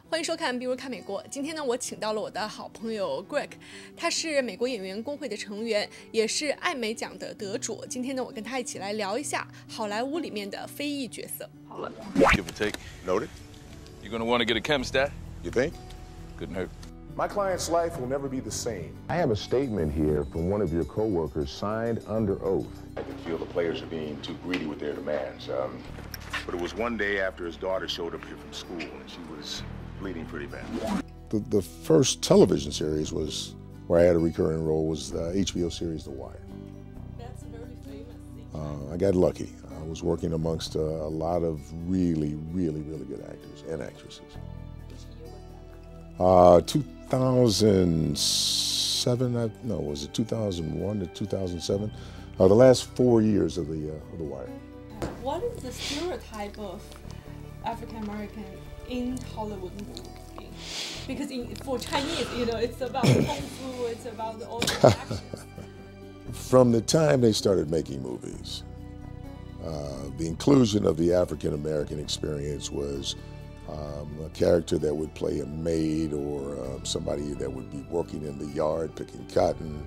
欢迎收看，比如看美国。今天呢，我请到了我的好朋友 Greg， 他是美国演员工会的成员，也是艾美奖的得主。今天呢，我跟他一起来聊一下好莱坞里面的非裔角色。好了 Give or take. Noted. You're gonna want to get a chem stat? You think? Couldn't hurt. My client's life will never be the same. I have a statement here from one of your coworkers signed under oath. I can feel the players are being too greedy with their demands. But it was one day after his daughter showed up here from school, and she was bleeding pretty bad. The first television series was where I had a recurring role was the HBO series The Wire. That's a very famous. I got lucky. I was working amongst a lot of really good actors and actresses. Which year was that? 2007. Was it 2001 to 2007? The last 4 years of the Wire. What is the stereotype of African American in Hollywood movie? Because for Chinese, it's about kung fu, it's about all the actions. From the time they started making movies, the inclusion of the African American experience was a character that would play a maid or somebody that would be working in the yard picking cotton.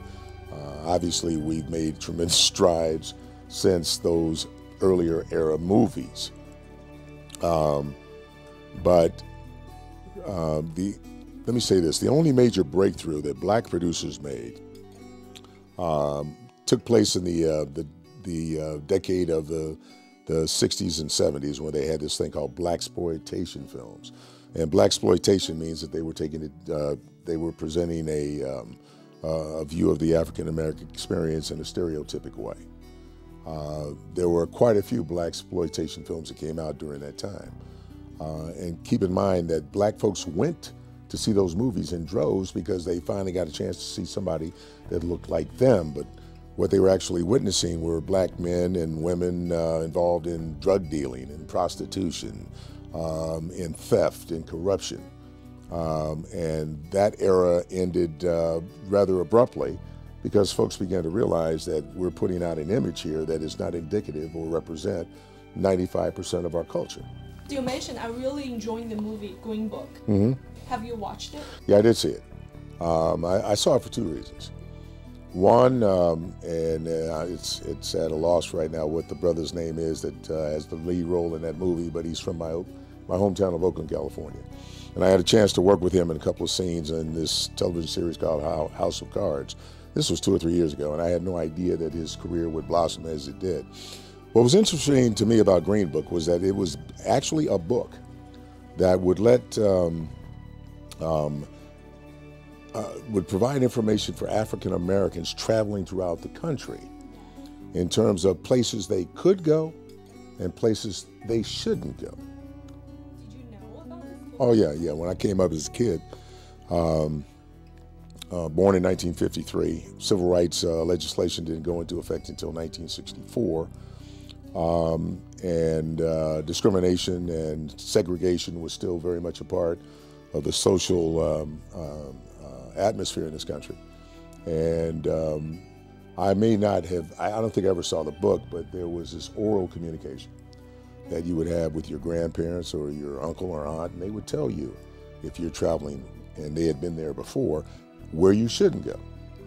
Obviously, we've made tremendous strides since those earlier era movies. Let me say this, the only major breakthrough that black producers made took place in the decade of the 60s and 70s when they had this thing called blaxploitation films. And blaxploitation means that they were presenting a view of the African American experience in a stereotypic way. There were quite a few blaxploitation films that came out during that time. And keep in mind that black folks went to see those movies in droves because they finally got a chance to see somebody that looked like them. But what they were actually witnessing were black men and women involved in drug dealing and prostitution, in theft and corruption. And that era ended rather abruptly because folks began to realize that we're putting out an image here that is not indicative or represent 95% of our culture. You mentioned I really enjoying the movie Green Book. Mm-hmm. Have you watched it? Yeah, I did see it. I saw it for two reasons. One, it's at a loss right now what the brother's name is that has the lead role in that movie, but he's from my hometown of Oakland, California. And I had a chance to work with him in a couple of scenes in this television series called House of Cards. This was 2 or 3 years ago, and I had no idea that his career would blossom as it did. What was interesting to me about Green Book was that it was actually a book that would would provide information for African Americans traveling throughout the country in terms of places they could go and places they shouldn't go. Did you know about this book? Oh yeah. When I came up as a kid, born in 1953, civil rights legislation didn't go into effect until 1964. Discrimination and segregation was still very much a part of the social atmosphere in this country. And I don't think I ever saw the book, but there was this oral communication that you would have with your grandparents or your uncle or aunt, and they would tell you if you're traveling and they had been there before, where you shouldn't go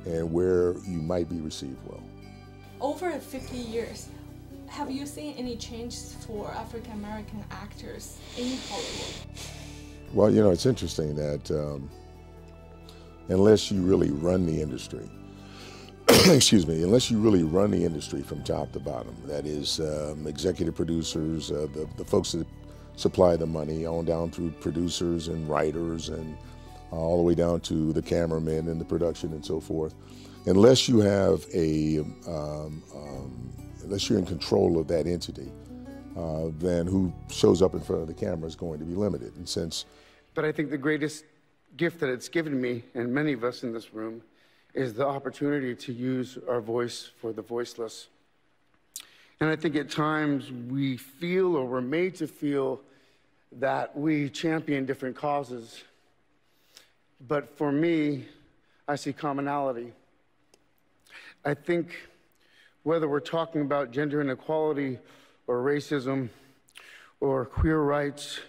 and where you might be received well. Over 50 years, have you seen any changes for African American actors in Hollywood? Well, it's interesting that unless you really run the industry, unless you really run the industry from top to bottom, that is executive producers, the folks that supply the money, on down through producers and writers and all the way down to the cameramen and the production and so forth, unless you have unless you're in control of that entity, then who shows up in front of the camera is going to be limited. And But I think the greatest gift that it's given me, and many of us in this room, is the opportunity to use our voice for the voiceless. And I think at times we feel, or we're made to feel, that we champion different causes. But for me, I see commonality. I think whether we're talking about gender inequality or racism or queer rights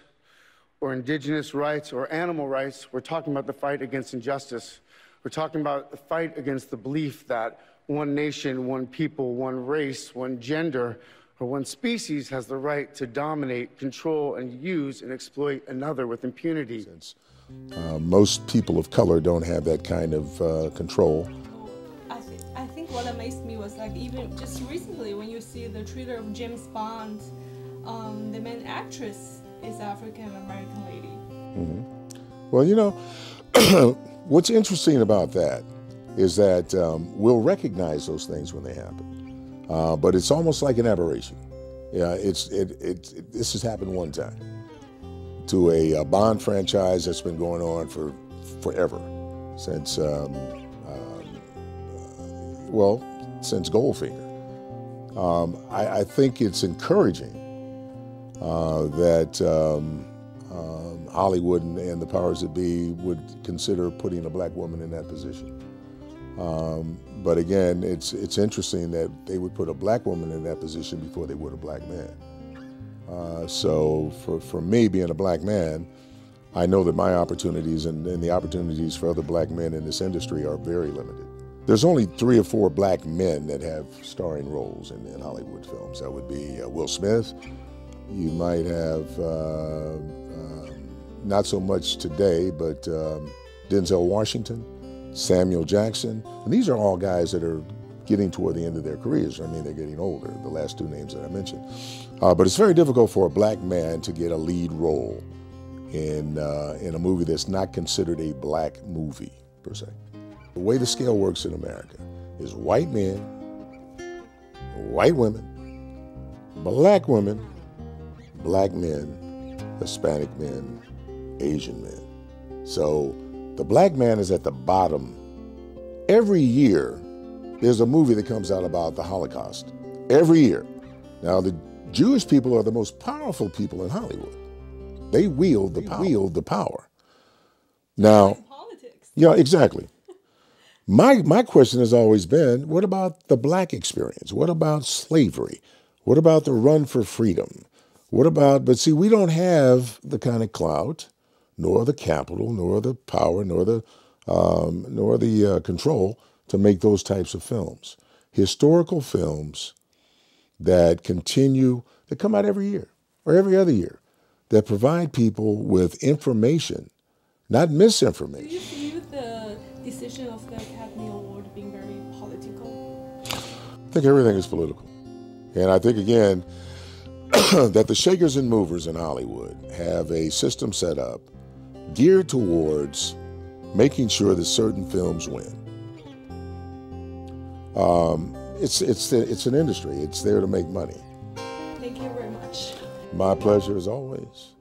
or indigenous rights or animal rights. We're talking about the fight against injustice. We're talking about the fight against the belief that one nation, one people, one race, one gender, or one species has the right to dominate, control, and use and exploit another with impunity. Most people of color don't have that kind of control. I think what amazed me was like even just recently when you see the trailer of James Bond, the main actress is African American lady. Mm-hmm. Well, you know, what's interesting about that is that we'll recognize those things when they happen, but it's almost like an aberration. Yeah, this has happened one time to a Bond franchise that's been going on for forever, since since Goldfinger. I think it's encouraging that Hollywood and the powers that be would consider putting a black woman in that position. But again, it's interesting that they would put a black woman in that position before they would a black man. So for me, being a black man, I know that my opportunities and the opportunities for other black men in this industry are very limited. There's only 3 or 4 black men that have starring roles in Hollywood films. That would be Will Smith. You might have, not so much today, but Denzel Washington, Samuel Jackson. And these are all guys that are getting toward the end of their careers. I mean, they're getting older, the last 2 names that I mentioned. But it's very difficult for a black man to get a lead role in a movie that's not considered a black movie, per se. The way the scale works in America is white men, white women, black women, black men, Hispanic men, Asian men. So the black man is at the bottom. Every year, there's a movie that comes out about the Holocaust. Every year. Now, the Jewish people are the most powerful people in Hollywood. They wield the power. Now, Politics. yeah, exactly. My question has always been, what about the black experience? What about slavery? What about the run for freedom? What about, but see, we don't have the kind of clout, nor the capital, nor the power, nor the control to make those types of films. Historical films that come out every year or every other year, that provide people with information, not misinformation. Do you see the decision of the Academy Award being very political? I think everything is political. And I think, again, that the shakers and movers in Hollywood have a system set up geared towards making sure that certain films win. It's an industry. It's there to make money. Thank you very much. My pleasure as always.